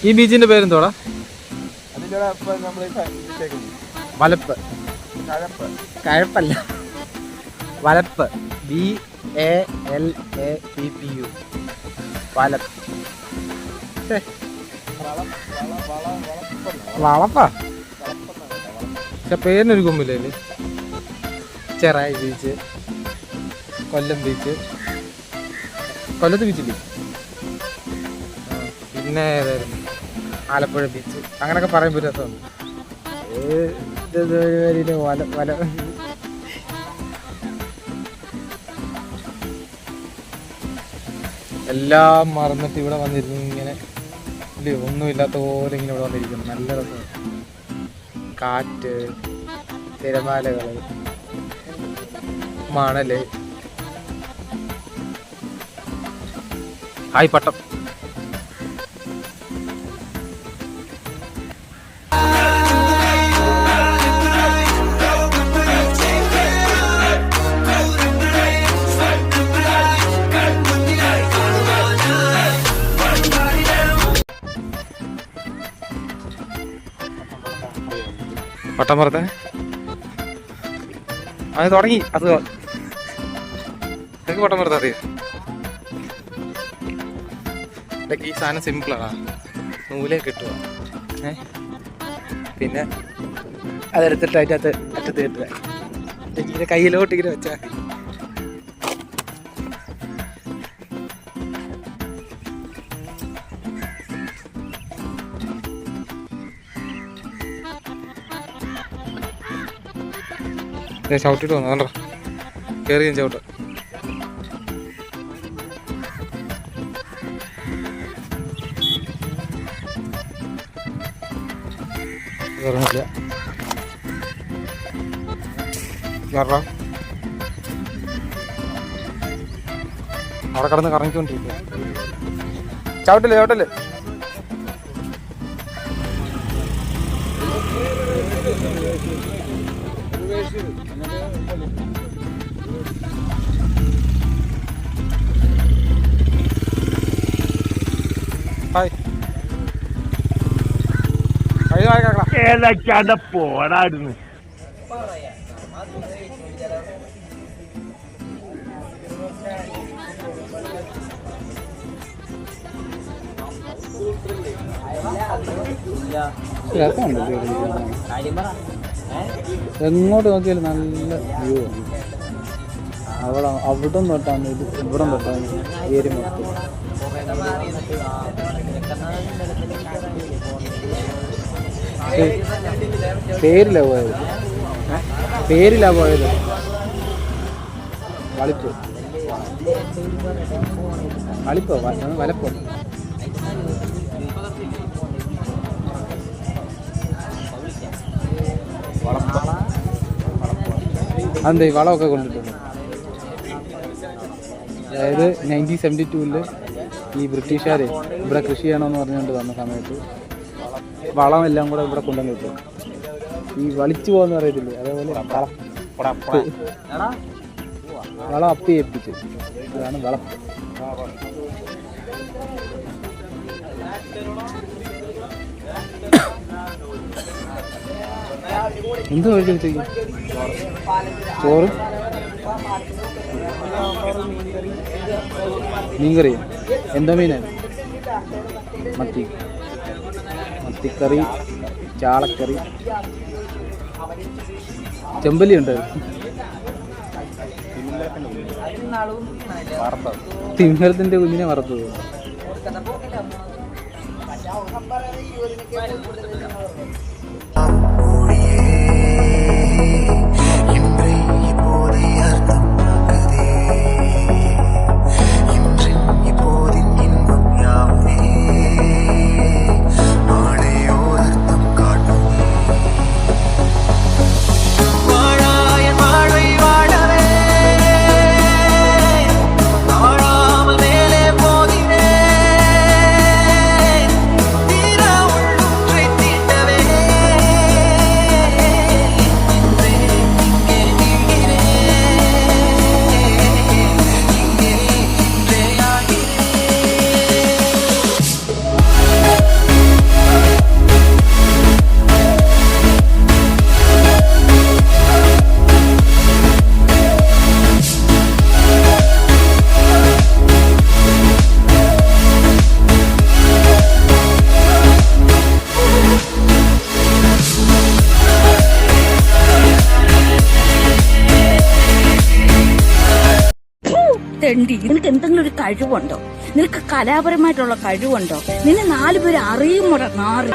ഈ ബീച്ചിന്റെ പേരെന്തോടാ? വലപ്പ്. കഴപ്പല്ല, വലപ്പ്. VALAPPU. വലപ്പ്. വളപ്പാ. പക്ഷെ പേരിനൊരു കൊമ്പില്ലേ? ചെറായി ബീച്ച്, കൊല്ലം ബീച്ച്, കൊല്ലത്ത് ബീച്ചില്ലേ? പിന്നെ ഏതായിരുന്നു? ആലപ്പുഴ ബീച്ച്. അങ്ങനെയൊക്കെ പറയുമ്പോൾ ഒരു രസമുണ്ട്. എല്ലാം മറന്നിട്ട് ഇവിടെ വന്നിരുന്നു ഇങ്ങനെ ഇല്ലേ, ഒന്നുമില്ലാത്ത പോലെ ഇങ്ങനെ ഇവിടെ വന്നിരിക്കുന്നു. നല്ല രസമാണ്. കാറ്റ്, തിരമാലകൾ, മണല്. ഹായ് പട്ടം. പട്ടം പുറത്തെ അത് തുടങ്ങി. അത് എനിക്ക് പട്ടം പുറത്ത് അറിയാം. ഈ സാധനം സിമ്പിളാണ്. നൂലേ കിട്ടുക, പിന്നെ അതെടുത്തിട്ട് അതിൻ്റെ അറ്റത്ത് കിട്ടുക. ഇങ്ങനെ കയ്യിലോട്ട് ഇങ്ങനെ വെച്ചാൽ ചവിട്ടിട്ട് വന്നു. കണ്ടോ, കയറി ഞാൻ ചവിട്ട. കയറുന്നില്ല. കയറാം. അവിടെ കിടന്ന് കറങ്ങിക്കൊണ്ടിരിക്കുക. ചവിട്ടില്ലേ ചവിട്ടല്ലേ. ഏതൊക്കെയാണ്ട് പോടായിരുന്നു. എങ്ങോട്ട് നോക്കിയാലും നല്ല വ്യൂ ആണ്. അവിടെ തൊട്ടാണ് ഇത്, ഇവിടെ തൊട്ടാണ് ഏരി മൊത്തം. പേരിലാ പോയത്, പേരിലാ പോയത്. വളിപ്പോ വളിപ്പോ വലപ്പോ. അതെന്താ ഈ വളമൊക്കെ കൊണ്ടിട്ടുണ്ട്? അതായത് 1972 ഈ ബ്രിട്ടീഷുകാർ ഇവിടെ കൃഷി ചെയ്യണമെന്ന് പറഞ്ഞുകൊണ്ട് വന്ന സമയത്ത് വളമെല്ലാം കൂടെ ഇവിടെ കൊണ്ടുവന്ന് കിട്ടും. ഈ വലിച്ചു പോകാന്ന് പറയത്തില്ലേ, അതേപോലെ വളം അപ്പി ഏൽപ്പിച്ച്. അതാണ് വളം. എന്ത് കഴിച്ചു? ചോറ്, മീൻകറി. എന്താ മീനാണ്? മത്തിക്കറി, ചാളക്കറി, ചെമ്പല്ലി ഉണ്ട്. തിമിംഗലത്തിന്റെ കുഞ്ഞിനെ വറുത്തത്. ഓടിയേ തെണ്ടി, നിനക്ക് എന്തെങ്കിലും ഒരു കഴിവുണ്ടോ? നിനക്ക് കലാപരമായിട്ടുള്ള കഴിവുണ്ടോ? നിന്നെ 4 പേര് അറിയുമോടാ നാറി.